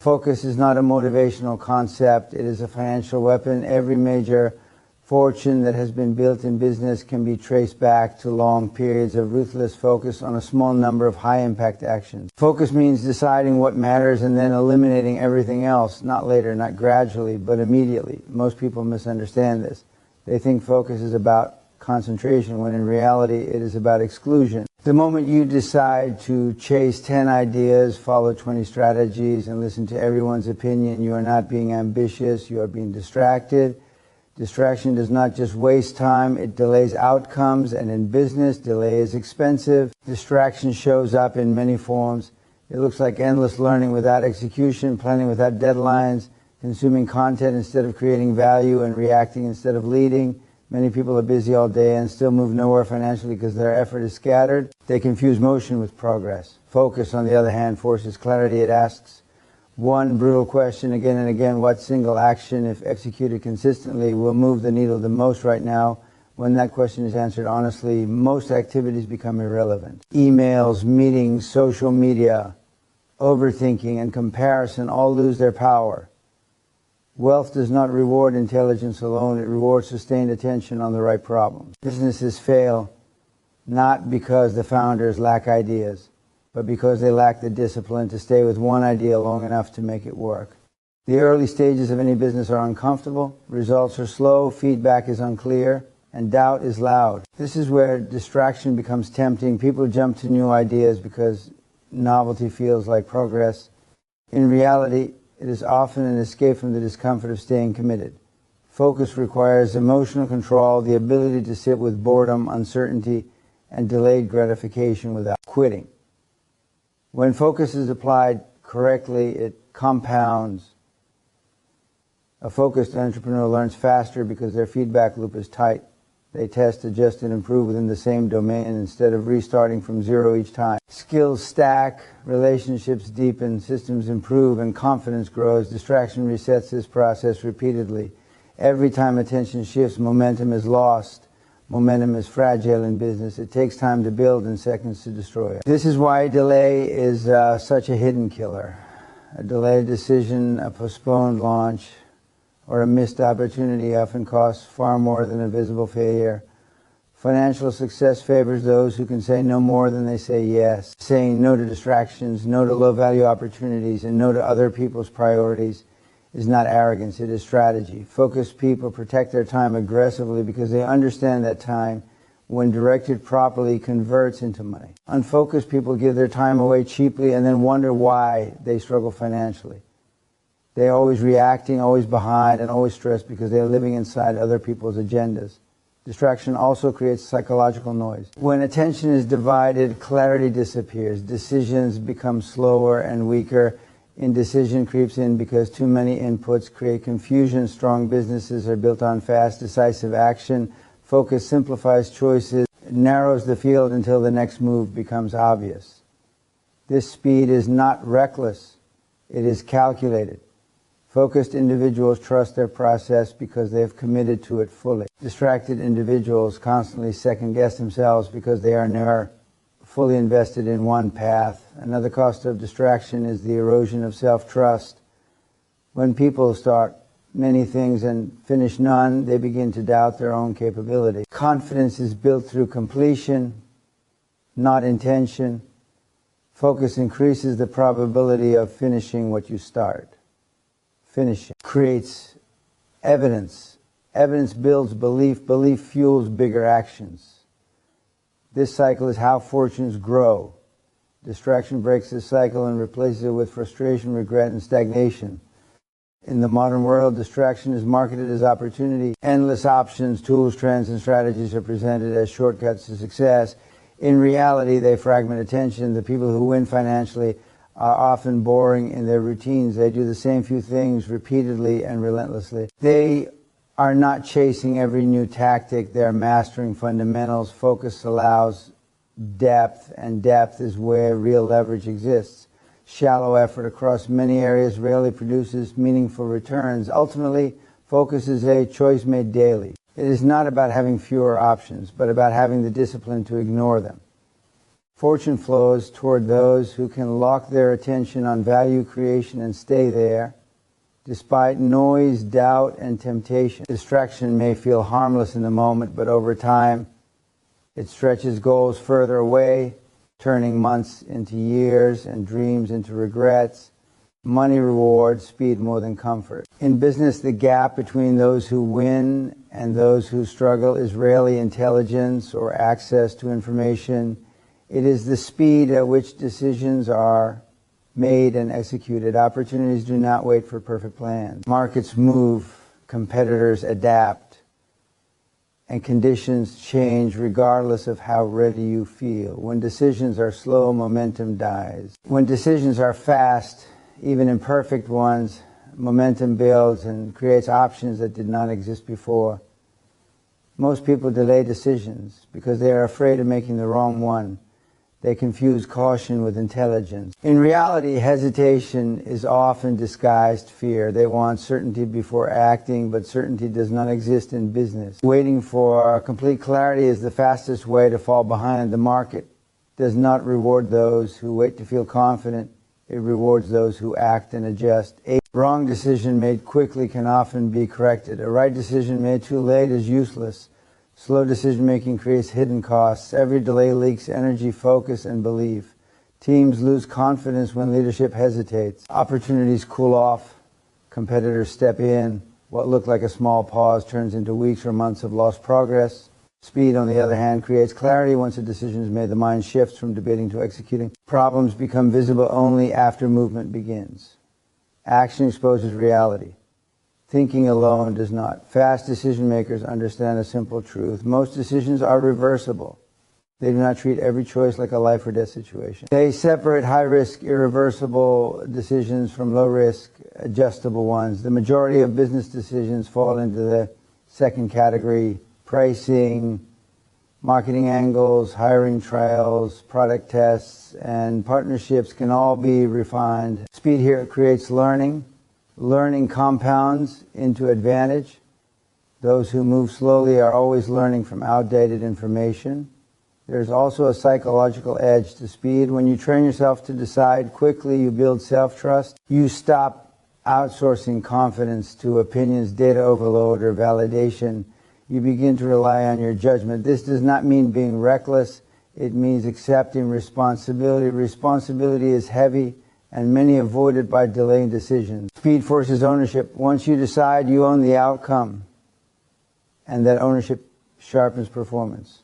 Focus is not a motivational concept, it is a financial weapon. Every major fortune that has been built in business can be traced back to long periods of ruthless focus on a small number of high-impact actions. Focus means deciding what matters and then eliminating everything else, not later, not gradually, but immediately. Most people misunderstand this. They think focus is about concentration, when in reality it is about exclusion. The moment you decide to chase 10 ideas, follow 20 strategies, and listen to everyone's opinion, you are not being ambitious, you are being distracted. Distraction does not just waste time, it delays outcomes, and in business, delay is expensive. Distraction shows up in many forms. It looks like endless learning without execution, planning without deadlines, consuming content instead of creating value, and reacting instead of leading. Many people are busy all day and still move nowhere financially because their effort is scattered. They confuse motion with progress. Focus, on the other hand, forces clarity. It asks one brutal question again and again: what single action, if executed consistently, will move the needle the most right now? When that question is answered honestly, most activities become irrelevant. Emails, meetings, social media, overthinking, and comparison all lose their power. Wealth does not reward intelligence alone, it rewards sustained attention on the right problem. Businesses fail not because the founders lack ideas, but because they lack the discipline to stay with one idea long enough to make it work. The early stages of any business are uncomfortable, results are slow, feedback is unclear, and doubt is loud. This is where distraction becomes tempting. People jump to new ideas because novelty feels like progress. In reality, it is often an escape from the discomfort of staying committed. Focus requires emotional control, the ability to sit with boredom, uncertainty, and delayed gratification without quitting. When focus is applied correctly, it compounds. A focused entrepreneur learns faster because their feedback loop is tight. They test, adjust, and improve within the same domain instead of restarting from zero each time. Skills stack, relationships deepen, systems improve, and confidence grows. Distraction resets this process repeatedly. Every time attention shifts, momentum is lost. Momentum is fragile in business. It takes time to build and seconds to destroy it. This is why delay is such a hidden killer. A delayed decision, a postponed launch, or a missed opportunity often costs far more than a visible failure. Financial success favors those who can say no more than they say yes. Saying no to distractions, no to low-value opportunities, and no to other people's priorities is not arrogance, it is strategy. Focused people protect their time aggressively because they understand that time, when directed properly, converts into money. Unfocused people give their time away cheaply and then wonder why they struggle financially. They're always reacting, always behind, and always stressed because they're living inside other people's agendas. Distraction also creates psychological noise. When attention is divided, clarity disappears. Decisions become slower and weaker. Indecision creeps in because too many inputs create confusion. Strong businesses are built on fast, decisive action. Focus simplifies choices. It narrows the field until the next move becomes obvious. This speed is not reckless. It is calculated. Focused individuals trust their process because they have committed to it fully. Distracted individuals constantly second-guess themselves because they are never fully invested in one path. Another cost of distraction is the erosion of self-trust. When people start many things and finish none, they begin to doubt their own capability. Confidence is built through completion, not intention. Focus increases the probability of finishing what you start. Finishing creates evidence. Evidence builds belief. Belief fuels bigger actions. This cycle is how fortunes grow. Distraction breaks this cycle and replaces it with frustration, regret, and stagnation. In the modern world, distraction is marketed as opportunity. Endless options, tools, trends, and strategies are presented as shortcuts to success. In reality, they fragment attention. The people who win financially are often boring in their routines. They do the same few things repeatedly and relentlessly. They are not chasing every new tactic. They're mastering fundamentals. Focus allows depth, and depth is where real leverage exists. Shallow effort across many areas rarely produces meaningful returns. Ultimately, focus is a choice made daily. It is not about having fewer options, but about having the discipline to ignore them. Fortune flows toward those who can lock their attention on value creation and stay there. Despite noise, doubt, and temptation, distraction may feel harmless in the moment, but over time, it stretches goals further away, turning months into years and dreams into regrets. Money rewards speed more than comfort. In business, the gap between those who win and those who struggle is rarely intelligence or access to information. It is the speed at which decisions are made and executed. Opportunities do not wait for perfect plans. Markets move, competitors adapt, and conditions change regardless of how ready you feel. When decisions are slow, momentum dies. When decisions are fast, even imperfect ones, momentum builds and creates options that did not exist before. Most people delay decisions because they are afraid of making the wrong one. They confuse caution with intelligence. In reality, hesitation is often disguised fear. They want certainty before acting, but certainty does not exist in business. Waiting for complete clarity is the fastest way to fall behind. The market does not reward those who wait to feel confident. It rewards those who act and adjust. A wrong decision made quickly can often be corrected. A right decision made too late is useless. Slow decision-making creates hidden costs. Every delay leaks energy, focus, and belief. Teams lose confidence when leadership hesitates. Opportunities cool off. Competitors step in. What looked like a small pause turns into weeks or months of lost progress. Speed, on the other hand, creates clarity. Once a decision is made, the mind shifts from debating to executing. Problems become visible only after movement begins. Action exposes reality. Thinking alone does not. Fast decision makers understand a simple truth. Most decisions are reversible. They do not treat every choice like a life or death situation. They separate high-risk, irreversible decisions from low-risk, adjustable ones. The majority of business decisions fall into the second category: pricing, marketing angles, hiring trials, product tests, and partnerships can all be refined. Speed here creates learning. Learning compounds into advantage. Those who move slowly are always learning from outdated information. There's also a psychological edge to speed. When you train yourself to decide quickly, you build self-trust. You stop outsourcing confidence to opinions, data overload, or validation. You begin to rely on your judgment. This does not mean being reckless. It means accepting responsibility. Responsibility is heavy, and many avoid it by delaying decisions. Speed forces ownership. Once you decide, you own the outcome, and that ownership sharpens performance.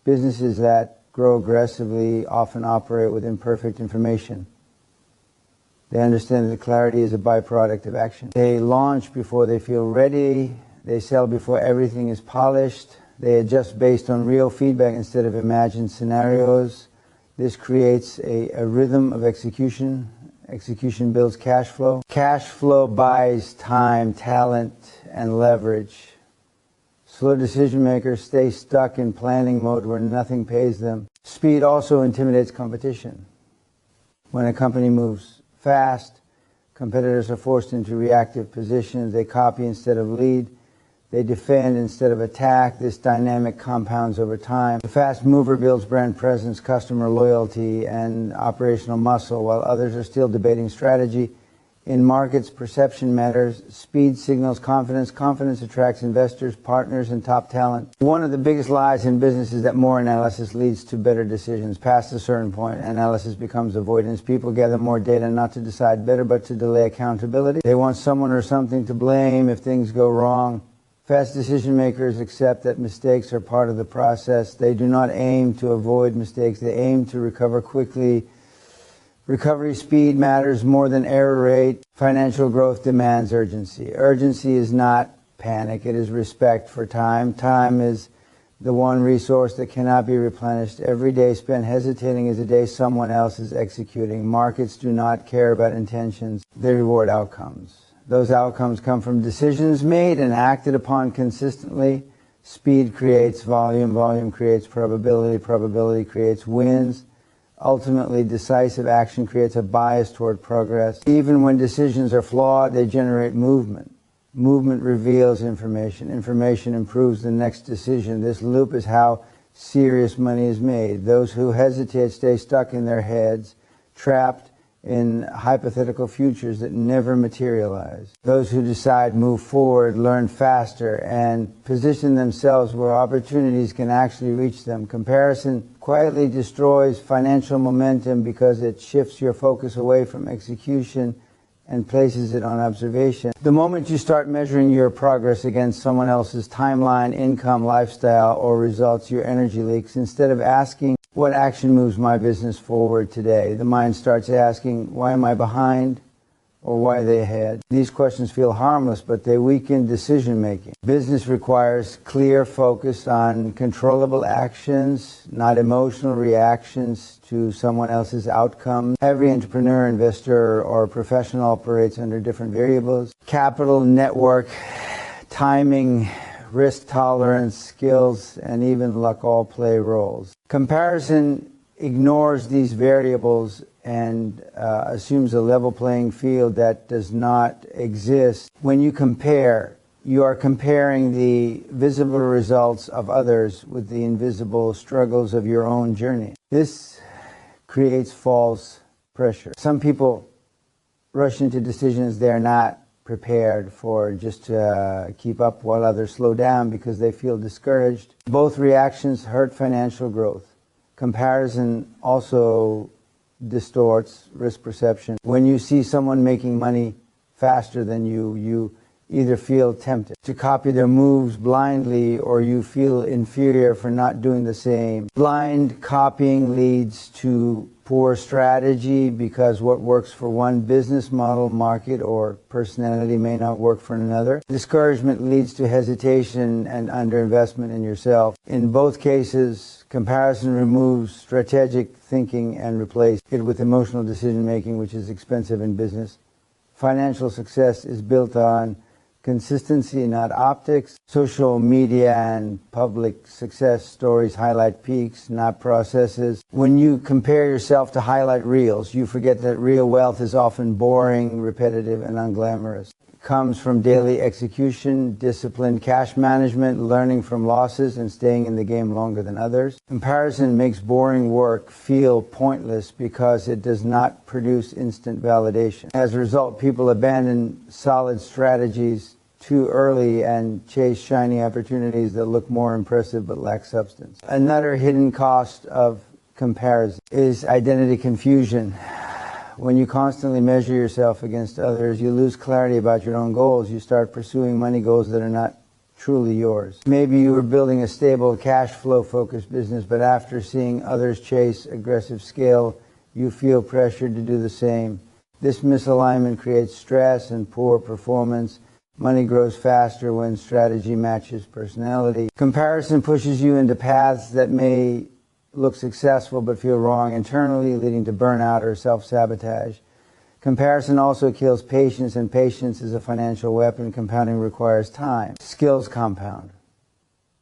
Businesses that grow aggressively often operate with imperfect information. They understand that clarity is a byproduct of action. They launch before they feel ready. They sell before everything is polished. They adjust based on real feedback instead of imagined scenarios. This creates a rhythm of execution. Execution builds cash flow. Cash flow buys time, talent, and leverage. Slow decision makers stay stuck in planning mode where nothing pays them. Speed also intimidates competition. When a company moves fast, competitors are forced into reactive positions. They copy instead of lead. They defend instead of attack. This dynamic compounds over time. The fast mover builds brand presence, customer loyalty, and operational muscle, while others are still debating strategy. In markets, perception matters. Speed signals confidence. Confidence attracts investors, partners, and top talent. One of the biggest lies in business is that more analysis leads to better decisions. Past a certain point, analysis becomes avoidance. People gather more data not to decide better, but to delay accountability. They want someone or something to blame if things go wrong. Fast decision makers accept that mistakes are part of the process. They do not aim to avoid mistakes. They aim to recover quickly. Recovery speed matters more than error rate. Financial growth demands urgency. Urgency is not panic. It is respect for time. Time is the one resource that cannot be replenished. Every day spent hesitating is a day someone else is executing. Markets do not care about intentions. They reward outcomes. Those outcomes come from decisions made and acted upon consistently. Speed creates volume. Volume creates probability. Probability creates wins. Ultimately, decisive action creates a bias toward progress. Even when decisions are flawed, they generate movement. Movement reveals information. Information improves the next decision. This loop is how serious money is made. Those who hesitate stay stuck in their heads, trapped in hypothetical futures that never materialize. Those who decide move forward, learn faster, and position themselves where opportunities can actually reach them. Comparison quietly destroys financial momentum because it shifts your focus away from execution and places it on observation. The moment you start measuring your progress against someone else's timeline, income, lifestyle, or results, your energy leaks. Instead of asking, what action moves my business forward today? The mind starts asking, why am I behind? Or why are they ahead? These questions feel harmless, but they weaken decision making. Business requires clear focus on controllable actions, not emotional reactions to someone else's outcome. Every entrepreneur, investor, or professional operates under different variables. Capital, network, timing, risk tolerance, skills, and even luck all play roles. Comparison ignores these variables and assumes a level playing field that does not exist. When you compare, you are comparing the visible results of others with the invisible struggles of your own journey. This creates false pressure. Some people rush into decisions they're not prepared for, just to keep up, while others slow down because they feel discouraged. Both reactions hurt financial growth. Comparison also distorts risk perception. When you see someone making money faster than you, you either feel tempted to copy their moves blindly, or you feel inferior for not doing the same. Blind copying leads to poor strategy because what works for one business model, market, or personality may not work for another. Discouragement leads to hesitation and underinvestment in yourself. In both cases, comparison removes strategic thinking and replaces it with emotional decision making, which is expensive in business. Financial success is built on consistency, not optics. Social media and public success stories highlight peaks, not processes. When you compare yourself to highlight reels, you forget that real wealth is often boring, repetitive, and unglamorous. It comes from daily execution, discipline, cash management, learning from losses, and staying in the game longer than others. Comparison makes boring work feel pointless because it does not produce instant validation. As a result, people abandon solid strategies too early and chase shiny opportunities that look more impressive but lack substance. Another hidden cost of comparison is identity confusion. When you constantly measure yourself against others, you lose clarity about your own goals. You start pursuing money goals that are not truly yours. Maybe you were building a stable, cash flow focused business, but after seeing others chase aggressive scale, you feel pressured to do the same. This misalignment creates stress and poor performance. Money grows faster when strategy matches personality. Comparison pushes you into paths that may look successful but feel wrong internally, leading to burnout or self-sabotage. Comparison also kills patience, and patience is a financial weapon. Compounding requires time. Skills compound.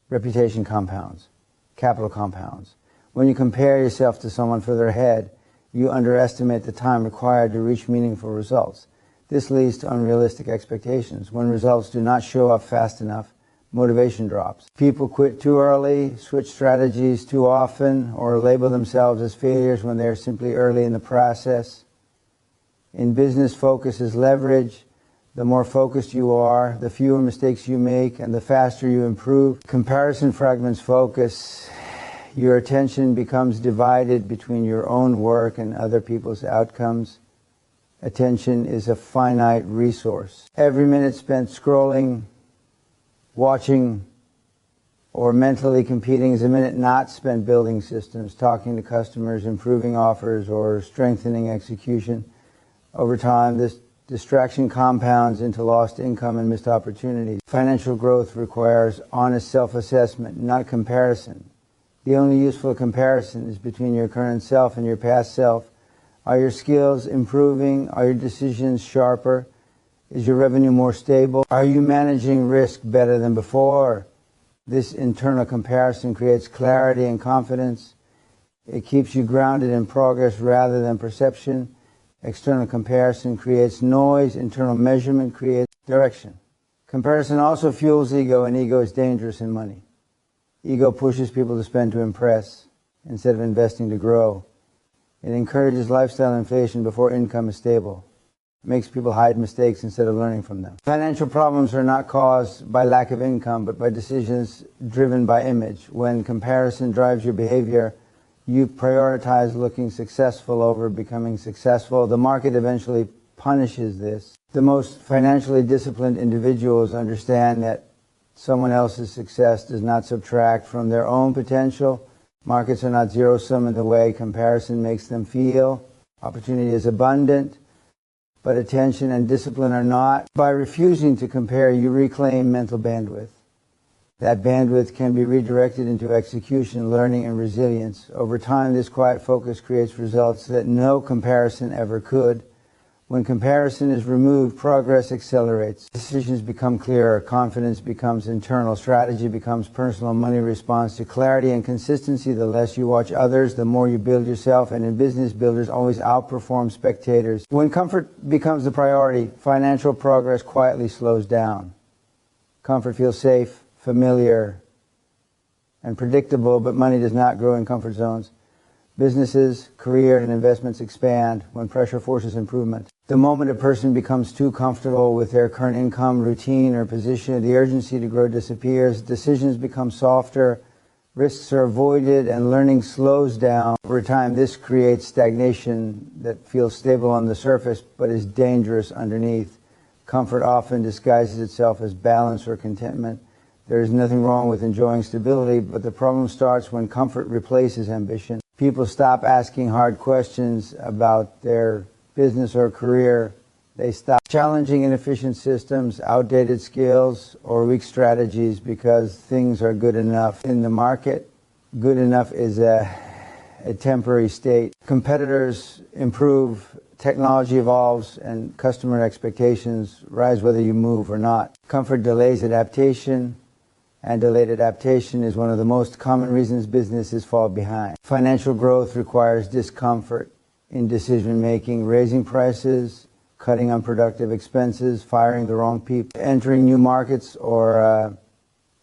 Reputation compounds. Capital compounds. When you compare yourself to someone further ahead, you underestimate the time required to reach meaningful results. This leads to unrealistic expectations. When results do not show up fast enough, motivation drops. People quit too early, switch strategies too often, or label themselves as failures when they're simply early in the process. In business, focus is leverage. The more focused you are, the fewer mistakes you make, and the faster you improve. Comparison fragments focus. Your attention becomes divided between your own work and other people's outcomes. Attention is a finite resource. Every minute spent scrolling, watching, or mentally competing is a minute not spent building systems, talking to customers, improving offers, or strengthening execution. Over time, this distraction compounds into lost income and missed opportunities. Financial growth requires honest self-assessment, not comparison. The only useful comparison is between your current self and your past self. Are your skills improving? Are your decisions sharper? Is your revenue more stable? Are you managing risk better than before? This internal comparison creates clarity and confidence. It keeps you grounded in progress rather than perception. External comparison creates noise. Internal measurement creates direction. Comparison also fuels ego, and ego is dangerous in money. Ego pushes people to spend to impress instead of investing to grow. It encourages lifestyle inflation before income is stable. It makes people hide mistakes instead of learning from them. Financial problems are not caused by lack of income, but by decisions driven by image. When comparison drives your behavior, you prioritize looking successful over becoming successful. The market eventually punishes this. The most financially disciplined individuals understand that someone else's success does not subtract from their own potential. Markets are not zero-sum in the way comparison makes them feel. Opportunity is abundant, but attention and discipline are not. By refusing to compare, you reclaim mental bandwidth. That bandwidth can be redirected into execution, learning, and resilience. Over time, this quiet focus creates results that no comparison ever could. When comparison is removed, progress accelerates. Decisions become clearer, confidence becomes internal, strategy becomes personal, money responds to clarity and consistency. The less you watch others, the more you build yourself, and in business, builders always outperform spectators. When comfort becomes the priority, financial progress quietly slows down. Comfort feels safe, familiar, and predictable, but money does not grow in comfort zones. Businesses, career, and investments expand when pressure forces improvement. The moment a person becomes too comfortable with their current income, routine, or position, the urgency to grow disappears, decisions become softer, risks are avoided, and learning slows down. Over time, this creates stagnation that feels stable on the surface but is dangerous underneath. Comfort often disguises itself as balance or contentment. There is nothing wrong with enjoying stability, but the problem starts when comfort replaces ambition. People stop asking hard questions about their business or career. They stop challenging inefficient systems, outdated skills, or weak strategies because things are good enough. In the market, good enough is a temporary state. Competitors improve, technology evolves, and customer expectations rise whether you move or not. Comfort delays adaptation, and delayed adaptation is one of the most common reasons businesses fall behind. Financial growth requires discomfort in decision-making, raising prices, cutting unproductive expenses, firing the wrong people, entering new markets, or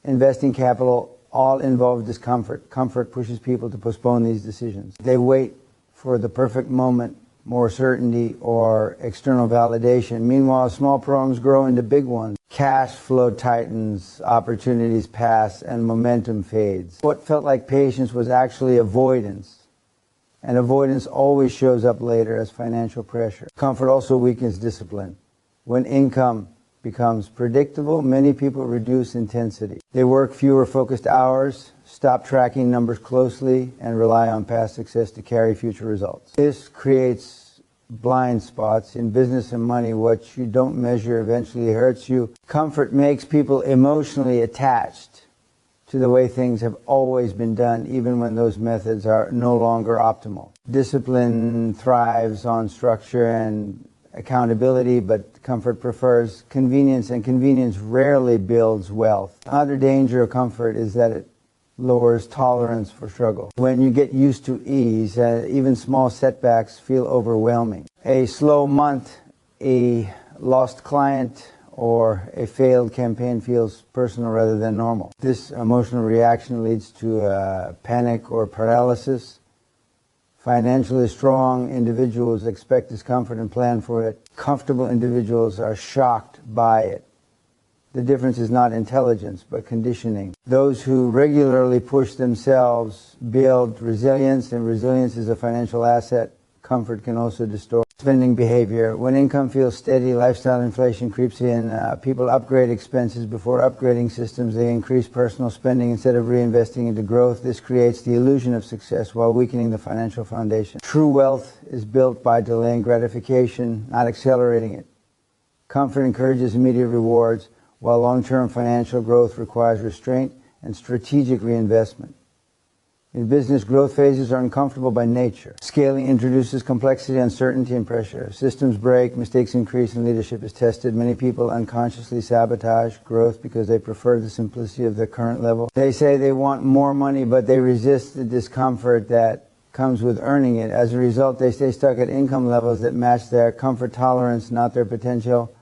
investing capital all involve discomfort. Comfort pushes people to postpone these decisions. They wait for the perfect moment, more certainty, or external validation. Meanwhile, small problems grow into big ones. Cash flow tightens, opportunities pass, and momentum fades. What felt like patience was actually avoidance. And avoidance always shows up later as financial pressure. Comfort also weakens discipline. When income becomes predictable, many people reduce intensity. They work fewer focused hours, stop tracking numbers closely, and rely on past success to carry future results. This creates blind spots in business and money. What you don't measure eventually hurts you. Comfort makes people emotionally attached to the way things have always been done, even when those methods are no longer optimal. Discipline thrives on structure and accountability, but comfort prefers convenience, and convenience rarely builds wealth. Another danger of comfort is that it lowers tolerance for struggle. When you get used to ease, even small setbacks feel overwhelming. A slow month, a lost client, or a failed campaign feels personal rather than normal. This emotional reaction leads to panic or paralysis. Financially strong individuals expect discomfort and plan for it. Comfortable individuals are shocked by it. The difference is not intelligence, but conditioning. Those who regularly push themselves build resilience, and resilience is a financial asset. Comfort can also distort spending behavior. When income feels steady, lifestyle inflation creeps in. People upgrade expenses before upgrading systems. They increase personal spending instead of reinvesting into growth. This creates the illusion of success while weakening the financial foundation. True wealth is built by delaying gratification, not accelerating it. Comfort encourages immediate rewards, while long-term financial growth requires restraint and strategic reinvestment. In business, growth phases are uncomfortable by nature. Scaling introduces complexity, uncertainty, and pressure. Systems break, mistakes increase, and leadership is tested. Many people unconsciously sabotage growth because they prefer the simplicity of their current level. They say they want more money, but they resist the discomfort that comes with earning it. As a result, they stay stuck at income levels that match their comfort tolerance, not their potential.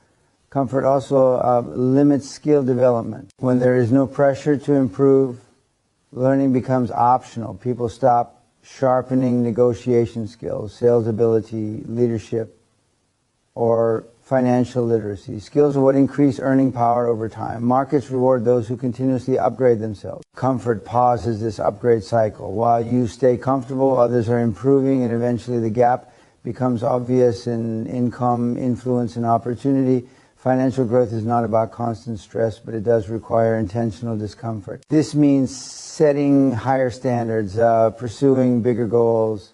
Comfort also limits skill development. When there is no pressure to improve, Learning becomes optional. People stop sharpening negotiation skills, sales ability, leadership, or financial literacy. Skills are what increase earning power over time. Markets reward those who continuously upgrade themselves. Comfort pauses this upgrade cycle. While you stay comfortable, others are improving, and eventually the gap becomes obvious in income, influence, and opportunity. Financial growth is not about constant stress, but it does require intentional discomfort. This means setting higher standards, pursuing bigger goals,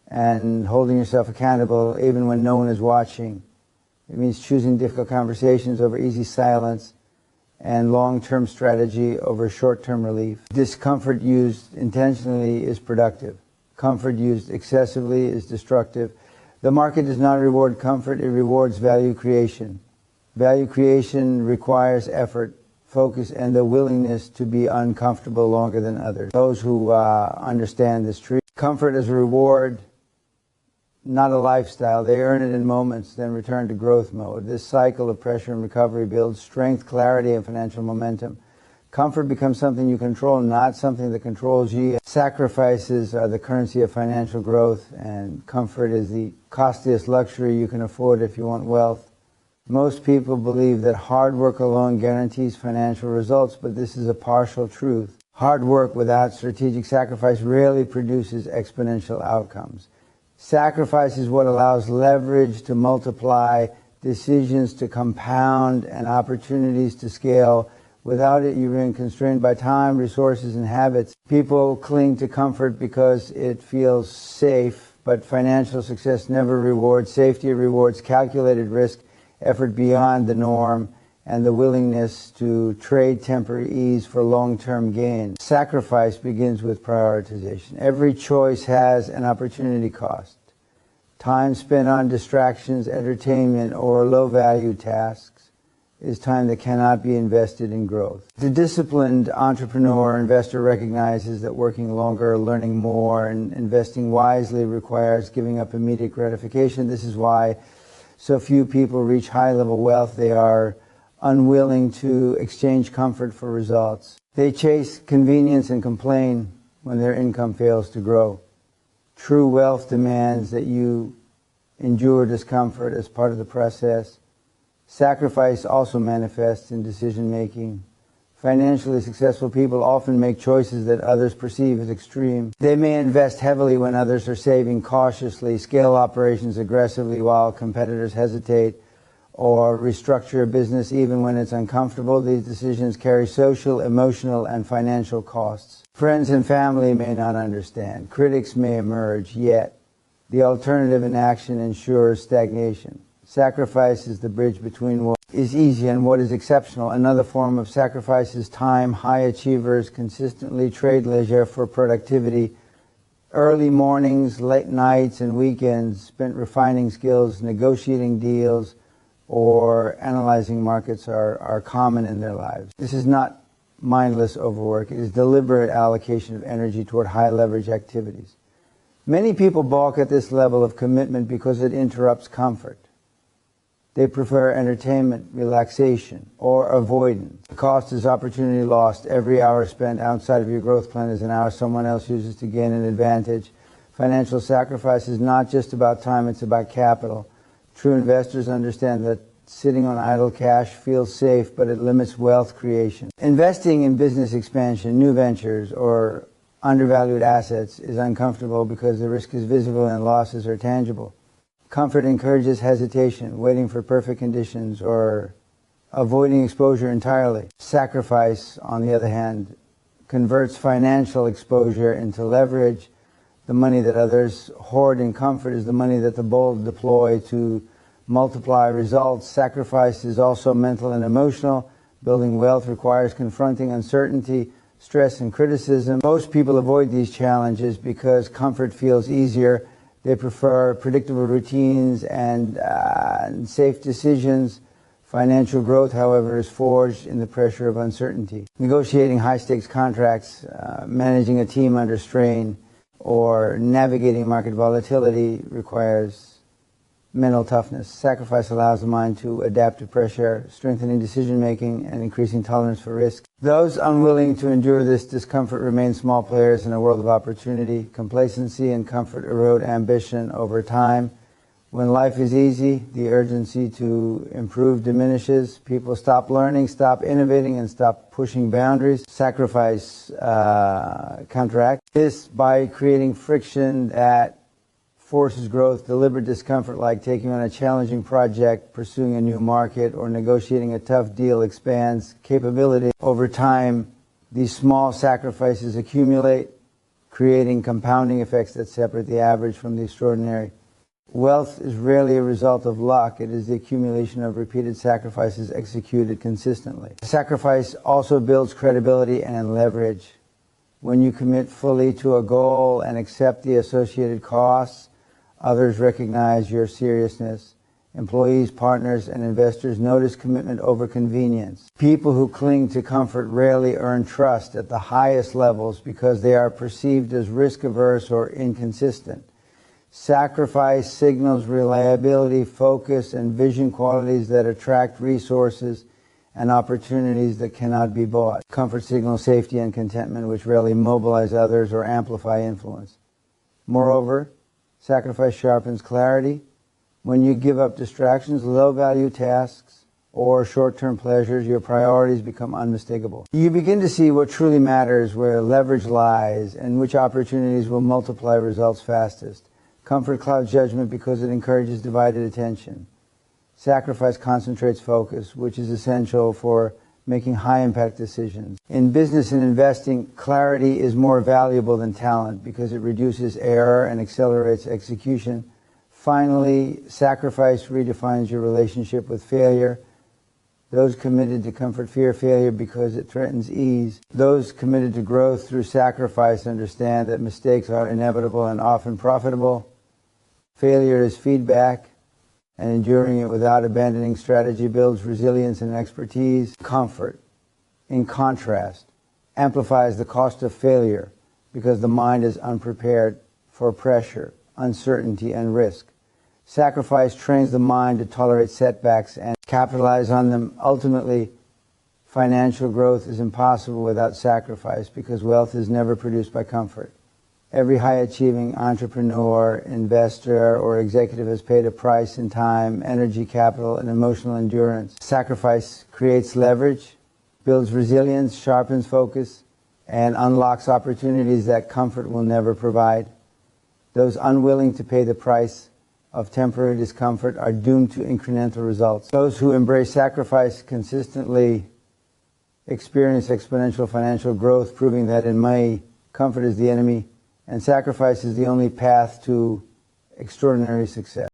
and holding yourself accountable even when no one is watching. It means choosing difficult conversations over easy silence and long-term strategy over short-term relief. Discomfort used intentionally is productive. Comfort used excessively is destructive. The market does not reward comfort, it rewards value creation. Value creation requires effort, focus, and the willingness to be uncomfortable longer than others. Those who understand this treat comfort as a reward, not a lifestyle. They earn it in moments, then return to growth mode. This cycle of pressure and recovery builds strength, clarity, and financial momentum. Comfort becomes something you control, not something that controls you. Sacrifices are the currency of financial growth, and comfort is the costliest luxury you can afford if you want wealth. Most people believe that hard work alone guarantees financial results, but this is a partial truth. Hard work without strategic sacrifice rarely produces exponential outcomes. Sacrifice is what allows leverage to multiply, decisions to compound, and opportunities to scale. Without it, you remain constrained by time, resources, and habits. People cling to comfort because it feels safe, but financial success never rewards safety. It rewards calculated risk, effort beyond the norm, and the willingness to trade temporary ease for long-term gain. Sacrifice begins with prioritization. Every choice has an opportunity cost. Time spent on distractions, entertainment, or low-value tasks is time that cannot be invested in growth. The disciplined entrepreneur or investor recognizes that working longer, learning more, and investing wisely requires giving up immediate gratification. This is why so few people reach high-level wealth. They are unwilling to exchange comfort for results. They chase convenience and complain when their income fails to grow. True wealth demands that you endure discomfort as part of the process. Sacrifice also manifests in decision-making. Financially successful people often make choices that others perceive as extreme. They may invest heavily when others are saving cautiously, scale operations aggressively while competitors hesitate, or restructure a business even when it's uncomfortable. These decisions carry social, emotional, and financial costs. Friends and family may not understand. Critics may emerge, yet the alternative in action ensures stagnation. Sacrifice is the bridge between what is easy and what is exceptional. Another form of sacrifice is time. High achievers consistently trade leisure for productivity. Early mornings, late nights, and weekends spent refining skills, negotiating deals, or analyzing markets are common in their lives. This is not mindless overwork. It is deliberate allocation of energy toward high leverage activities. Many people balk at this level of commitment because it interrupts comfort. They prefer entertainment, relaxation, or avoidance. The cost is opportunity lost. Every hour spent outside of your growth plan is an hour someone else uses to gain an advantage. Financial sacrifice is not just about time, it's about capital. True investors understand that sitting on idle cash feels safe, but it limits wealth creation. Investing in business expansion, new ventures, or undervalued assets is uncomfortable because the risk is visible and losses are tangible. Comfort encourages hesitation, waiting for perfect conditions, or avoiding exposure entirely. Sacrifice, on the other hand, converts financial exposure into leverage. The money that others hoard in comfort is the money that the bold deploy to multiply results. Sacrifice is also mental and emotional. Building wealth requires confronting uncertainty, stress, and criticism. Most people avoid these challenges because comfort feels easier. They prefer predictable routines and safe decisions. Financial growth, however, is forged in the pressure of uncertainty. Negotiating high-stakes contracts, managing a team under strain, or navigating market volatility requires mental toughness. Sacrifice allows the mind to adapt to pressure, strengthening decision-making and increasing tolerance for risk. Those unwilling to endure this discomfort remain small players in a world of opportunity. Complacency and comfort erode ambition over time. When life is easy, the urgency to improve diminishes. People stop learning, stop innovating, and stop pushing boundaries. Sacrifice counteracts this by creating friction that forces growth. Deliberate discomfort, like taking on a challenging project, pursuing a new market, or negotiating a tough deal, expands capability. Over time, these small sacrifices accumulate, creating compounding effects that separate the average from the extraordinary. Wealth is rarely a result of luck. It is the accumulation of repeated sacrifices executed consistently. Sacrifice also builds credibility and leverage. When you commit fully to a goal and accept the associated costs, others recognize your seriousness. Employees, partners, and investors notice commitment over convenience. People who cling to comfort rarely earn trust at the highest levels because they are perceived as risk-averse or inconsistent. Sacrifice signals reliability, focus, and vision, qualities that attract resources and opportunities that cannot be bought. Comfort signals safety and contentment, which rarely mobilize others or amplify influence. Moreover, sacrifice sharpens clarity. When you give up distractions, low-value tasks, or short-term pleasures, your priorities become unmistakable. You begin to see what truly matters, where leverage lies, and which opportunities will multiply results fastest. Comfort clouds judgment because it encourages divided attention. Sacrifice concentrates focus, which is essential for making high-impact decisions. In business and investing, clarity is more valuable than talent because it reduces error and accelerates execution. Finally, sacrifice redefines your relationship with failure. Those committed to comfort fear failure because it threatens ease. Those committed to growth through sacrifice understand that mistakes are inevitable and often profitable. Failure is feedback, and enduring it without abandoning strategy builds resilience and expertise. Comfort, in contrast, amplifies the cost of failure because the mind is unprepared for pressure, uncertainty, and risk. Sacrifice trains the mind to tolerate setbacks and capitalize on them. Ultimately, financial growth is impossible without sacrifice because wealth is never produced by comfort. Every high-achieving entrepreneur, investor, or executive has paid a price in time, energy, capital, and emotional endurance. Sacrifice creates leverage, builds resilience, sharpens focus, and unlocks opportunities that comfort will never provide. Those unwilling to pay the price of temporary discomfort are doomed to incremental results. Those who embrace sacrifice consistently experience exponential financial growth, proving that in money, comfort is the enemy, and sacrifice is the only path to extraordinary success.